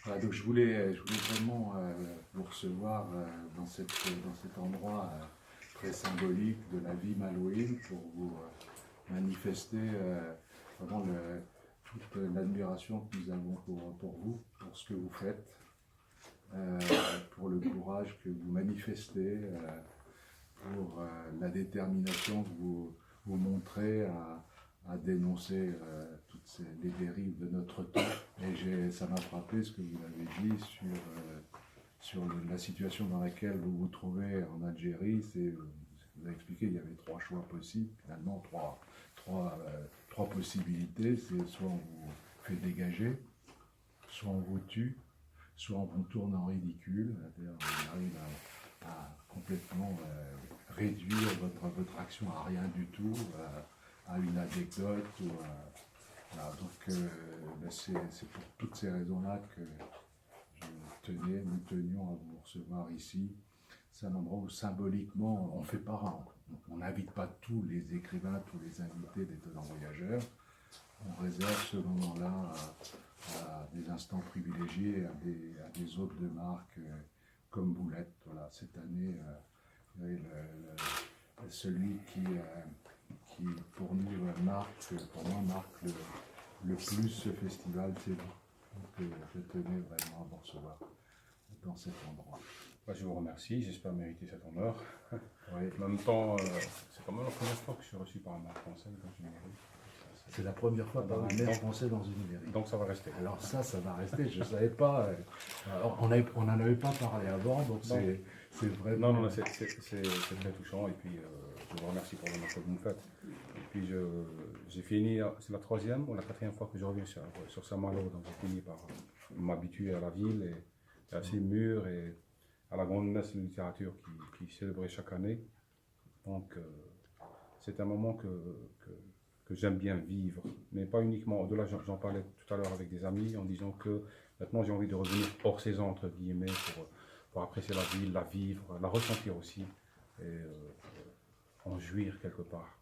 Voilà, donc je voulais vraiment vous recevoir dans cet endroit très symbolique de la vie malouine pour vous manifester vraiment toute l'admiration que nous avons pour vous, pour ce que vous faites, euh, pour le courage que vous manifestez, pour la détermination que vous montrez à dénoncer toutes les dérives de notre temps. Et ça m'a frappé ce que vous avez dit sur la situation dans laquelle vous vous trouvez en Algérie. Vous avez expliqué qu'il y avait trois choix possibles, finalement trois possibilités. C'est soit on vous fait dégager, soit on vous tue, soit on vous tourne en ridicule. C'est-à-dire on arrive à complètement réduire votre action à rien du tout, à une anecdote. Voilà, donc c'est pour toutes ces raisons-là que nous tenions à vous recevoir ici. C'est un endroit où symboliquement on fait pas, on n'invite pas tous les écrivains, tous les invités d'étonnants voyageurs. On réserve ce moment-là à des instants privilégiés, à des hôtes de marque comme vous l'êtes. Voilà, cette année, celui qui pour nous marque le plus ce festival, c'est vous. Donc je tenais vraiment à vous recevoir dans cet endroit. Je vous remercie, j'espère mériter cet honneur. Oui. En même temps, c'est quand même la première fois que je suis reçu par un maire français dans une mairie. C'est la première fois par un maire français dans une mairie. Donc ça va rester. Alors ça va rester, je ne savais pas. Alors, on n'en avait pas parlé avant, donc c'est vraiment... Non, c'est très touchant et puis je vous remercie pour l'honneur que vous me faites. Et puis j'ai fini, c'est la troisième ou la quatrième fois que je reviens sur Saint-Malo, donc j'ai fini par m'habituer à la ville et à ses murs et à la grande messe de littérature qui célébrait chaque année. Donc c'est un moment que j'aime bien vivre, mais pas uniquement. Au-delà, j'en parlais tout à l'heure avec des amis en disant que maintenant j'ai envie de revenir hors saison, entre guillemets, pour apprécier la ville, la vivre, la ressentir aussi et en jouir quelque part.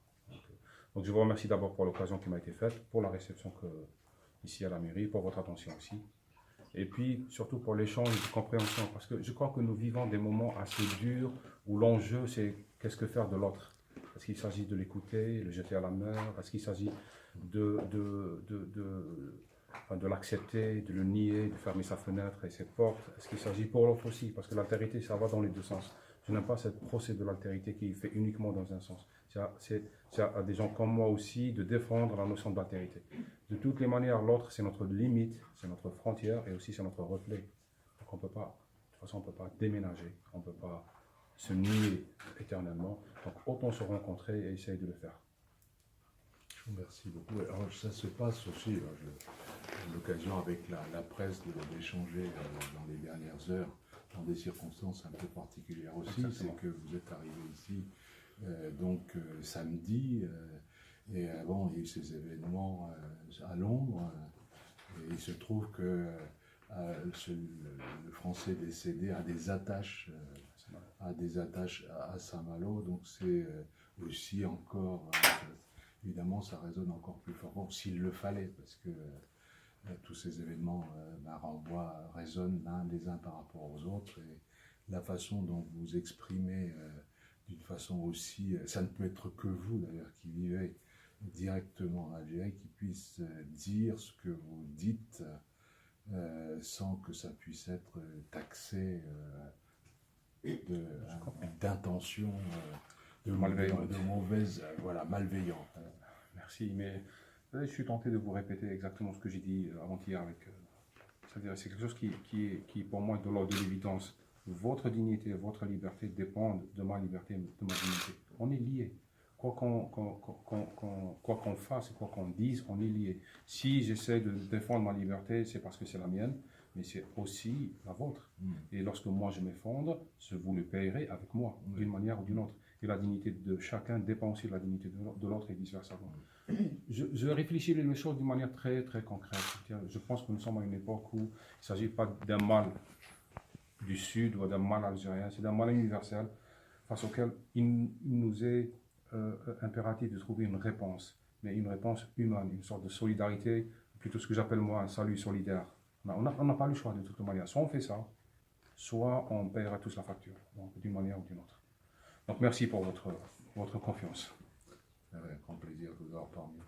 Donc je vous remercie d'abord pour l'occasion qui m'a été faite, pour la réception ici à la mairie, pour votre attention aussi. Et puis surtout pour l'échange de compréhension, parce que je crois que nous vivons des moments assez durs où l'enjeu c'est qu'est-ce que faire de l'autre. Est-ce qu'il s'agit de l'écouter, le jeter à la mer? Est-ce qu'il s'agit de l'accepter, de le nier, de fermer sa fenêtre et ses portes? Est-ce qu'il s'agit pour l'autre aussi? Parce que l'altérité, ça va dans les deux sens. Je n'aime pas cette procès de l'altérité qui fait uniquement dans un sens. C'est à des gens comme moi aussi de défendre la notion d'altérité. De toutes les manières, l'autre, c'est notre limite, c'est notre frontière et aussi c'est notre reflet. Donc on peut pas, de toute façon, on ne peut pas déménager, on ne peut pas se nier éternellement. Donc autant se rencontrer et essayer de le faire. Je vous remercie beaucoup. Alors ça se passe aussi, j'ai l'occasion avec la presse d'échanger dans les dernières heures, dans des circonstances un peu particulières aussi. C'est que vous êtes arrivé ici samedi, et avant il y a eu ces événements à Londres, et il se trouve que le Français décédé a des attaches à Saint-Malo, donc c'est aussi encore, évidemment ça résonne encore plus fort, bon, s'il le fallait, parce que tous ces événements résonnent les uns par rapport aux autres, et la façon dont vous exprimez d'une façon aussi, ça ne peut être que vous d'ailleurs qui vivez directement en Algérie, qui puisse dire ce que vous dites sans que ça puisse être taxé d'intention, de mauvaise, malveillante. Merci, mais je suis tenté de vous répéter exactement ce que j'ai dit avant-hier. C'est-à-dire c'est quelque chose qui pour moi est de l'ordre de l'évidence. Votre dignité, votre liberté dépendent de ma liberté, de ma dignité. On est liés. Quoi qu'on fasse et quoi qu'on dise, on est liés. Si j'essaie de défendre ma liberté, c'est parce que c'est la mienne, mais c'est aussi la vôtre. Et lorsque moi je m'effondre, vous le payerez avec moi, d'une manière ou d'une autre. Et la dignité de chacun dépend aussi de la dignité de l'autre et vice-versa. Je réfléchis les choses d'une manière très, très concrète. Je pense que nous sommes à une époque où il ne s'agit pas d'un mal du Sud ou d'un mal algérien, c'est d'un mal universel face auquel il nous est impératif de trouver une réponse, mais une réponse humaine, une sorte de solidarité, plutôt ce que j'appelle moi un salut solidaire. On n'a pas le choix de toute manière. Soit on fait ça, soit on paiera tous la facture, d'une manière ou d'une autre. Donc merci pour votre confiance. Avec grand plaisir de vous avoir parmi.